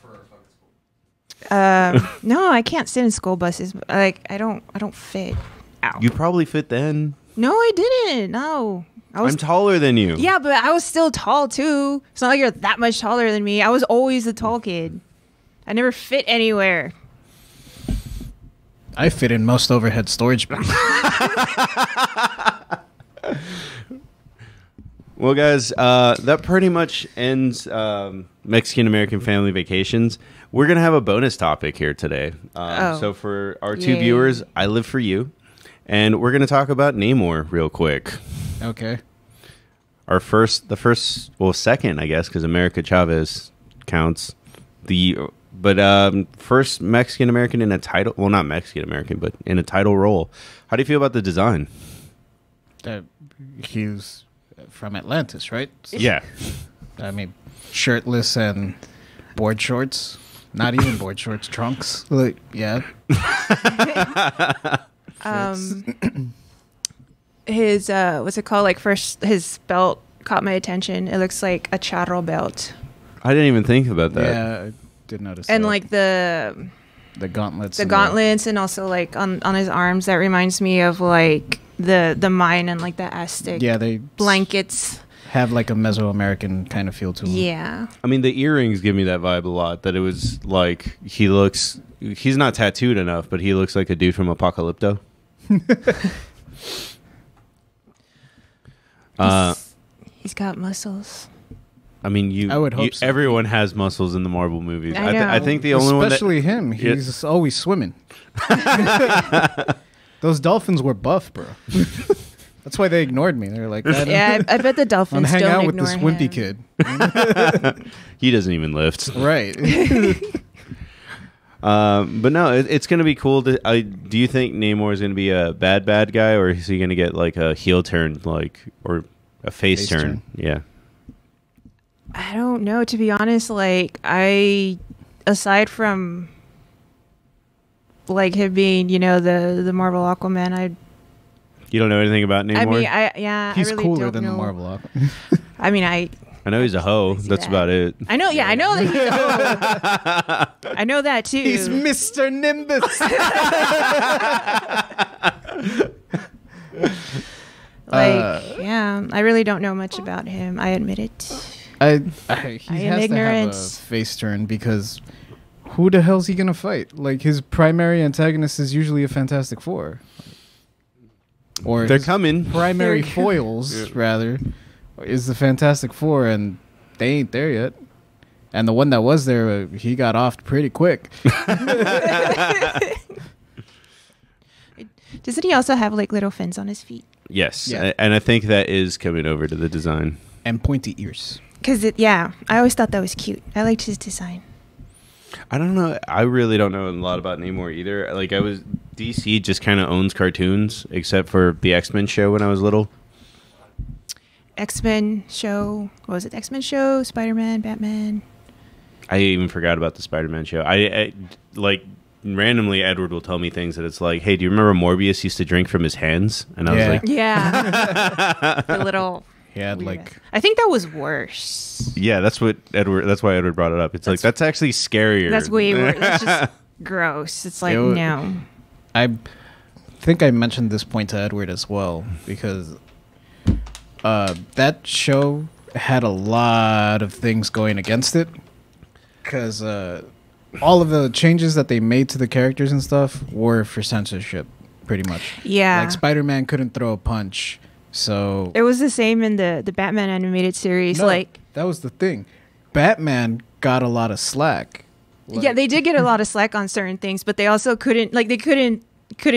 No, I can't sit in school buses. Like I don't fit. Ow. You probably fit then. No, I didn't. No. I'm taller than you. Yeah, but I was still tall too. It's not like you're that much taller than me. I was always the tall kid. I never fit anywhere. I fit in most overhead storage bins. Well, guys, that pretty much ends Mexican American family vacations. We're gonna have a bonus topic here today. So for our two viewers, I Live for You, and we're gonna talk about Namor real quick. Okay. Second, I guess, because America Chavez counts. First Mexican American in a title. Well, not Mexican American, but in a title role. How do you feel about the design? He's from Atlantis, right? Yeah. I mean, shirtless and board shorts. Not even board shorts, trunks. Like, yeah. His what's it called? Like first, his belt caught my attention. It looks like a charro belt. I didn't even think about that. Yeah, I did notice. And that. like the gauntlets. And also like on his arms. That reminds me of like the Mayan and like the Aztec. Yeah, they blankets have like a Mesoamerican kind of feel to them. Yeah. I mean, the earrings give me that vibe a lot. That it was like he's not tattooed enough, but he looks like a dude from Apocalypto. He's got muscles. I mean, I would hope so. Everyone has muscles in the Marvel movies. I know. I think the only one, especially him, he's always swimming. Those dolphins were buff, bro. That's why they ignored me. They're like, yeah, I bet the dolphins hang don't out with ignore this him. wimpy kid. He doesn't even lift. Right. But no, it's going to be cool. Do you think Namor is going to be a bad guy, or is he going to get like a heel turn, or a face turn? Yeah. I don't know, to be honest. Like, aside from like him being, the Marvel Aquaman, You don't know anything about Namor? I mean, he's I really cooler don't than know. the Marvel Aquaman. I mean, I know he's a hoe. That's about it. I know. Yeah, I know that he's a hoe. I know that too. He's Mr. Nimbus. I really don't know much about him. I admit it. He I am has to have a ignorant. face turn because who the hell's he gonna fight? Like, his primary antagonist is usually a Fantastic Four, or They're his coming. primary They're foils rather is the Fantastic Four, and they ain't there yet. And the one that was there, he got off pretty quick. Doesn't he also have like little fins on his feet? Yes, Yeah. and I think that is coming over to the design. And pointy ears. Because I always thought that was cute. I liked his design. I don't know. I really don't know a lot about Namor either. DC just kind of owns cartoons, except for the X-Men show when I was little. X-Men show. What was it? X-Men show, Spider-Man, Batman. I even forgot about the Spider-Man show. I randomly Edward will tell me things that it's like, hey, do you remember Morbius used to drink from his hands? And I was like, Yeah. The little. He had weird- like I think that was worse. yeah, that's why Edward brought it up. It's like, that's actually scarier. That's way worse. That's just gross. It's like, no. I think I mentioned this point to Edward as well, because that show had a lot of things going against it, because all of the changes that they made to the characters and stuff were for censorship, pretty much. Yeah. Like, Spider-Man couldn't throw a punch, so... It was the same in the Batman animated series. No, like, that was the thing. Batman got a lot of slack. yeah, they did get a lot of slack on certain things, but they also couldn't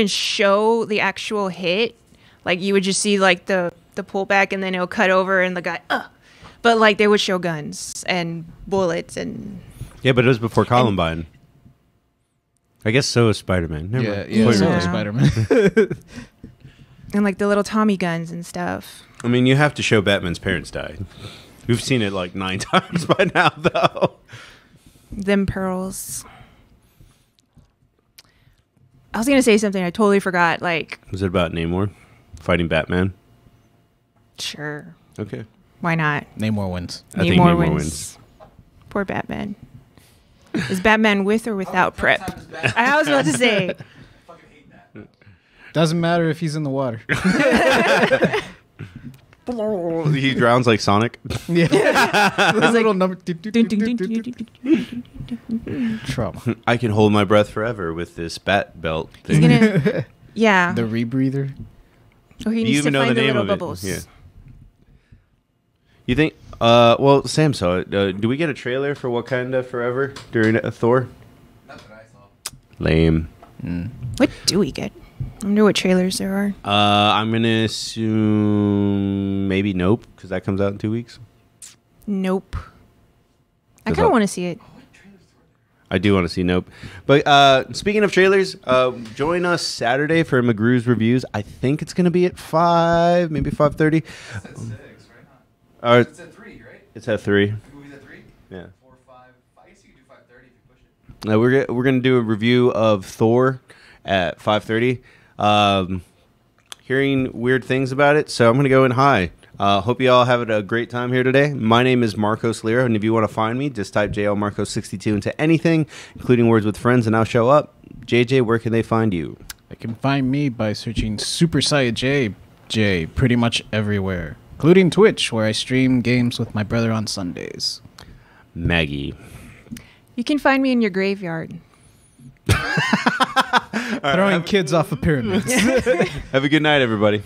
show the actual hit. Like, you would just see like the pullback, and then it'll cut over and the guy but like they would show guns and bullets and Yeah, but it was before Columbine. I guess so is Spider-Man. Never mind. Yeah, so Yeah. was Spider-Man. and like the little Tommy guns and stuff. I mean, you have to show Batman's parents died. We've seen it like 9 times by now, though. Them pearls. I was gonna say something I totally forgot. Like, Was it about Namor fighting Batman? sure, Okay. why not? Namor wins. I think Namor wins. Poor Batman. Is Batman with or without prep? I was about to say. Fucking hate that. Doesn't matter if he's in the water. He drowns like Sonic. Yeah. Those little number. Trauma. I can hold my breath forever with this bat belt He's thing. gonna. Yeah. The rebreather. Oh, he You needs to even know find the the name little of bubbles. it. Yeah. You think? Well, Sam saw it. Do we get a trailer for Wakanda Forever during Thor? Not that I saw. Lame. What do we get? I wonder what trailers there are. I'm gonna assume maybe Nope, because that comes out in 2 weeks. Nope. I Does kind of that- want to see it. I do want to see Nope. But speaking of trailers, join us Saturday for McGrew's reviews. I think it's gonna be at 5, maybe 5:30. It's at 6, right? It's at 3, right? It's at 3. The movie's at 3? Yeah. 4, 5. I guess you can do 5:30 if you push it. We're gonna do a review of Thor at 5:30. Hearing weird things about it, so I'm gonna go in high. Hope you all have a great time here today. My name is Marcos Lira, and if you want to find me, just type JLMarcos62 into anything, including Words with Friends, and I'll show up. JJ, where can they find you? They can find me by searching Super Saiyan J pretty much everywhere, including Twitch, where I stream games with my brother on Sundays. Maggie. You can find me in your graveyard. Throwing kids off of pyramids. Have a good night, everybody.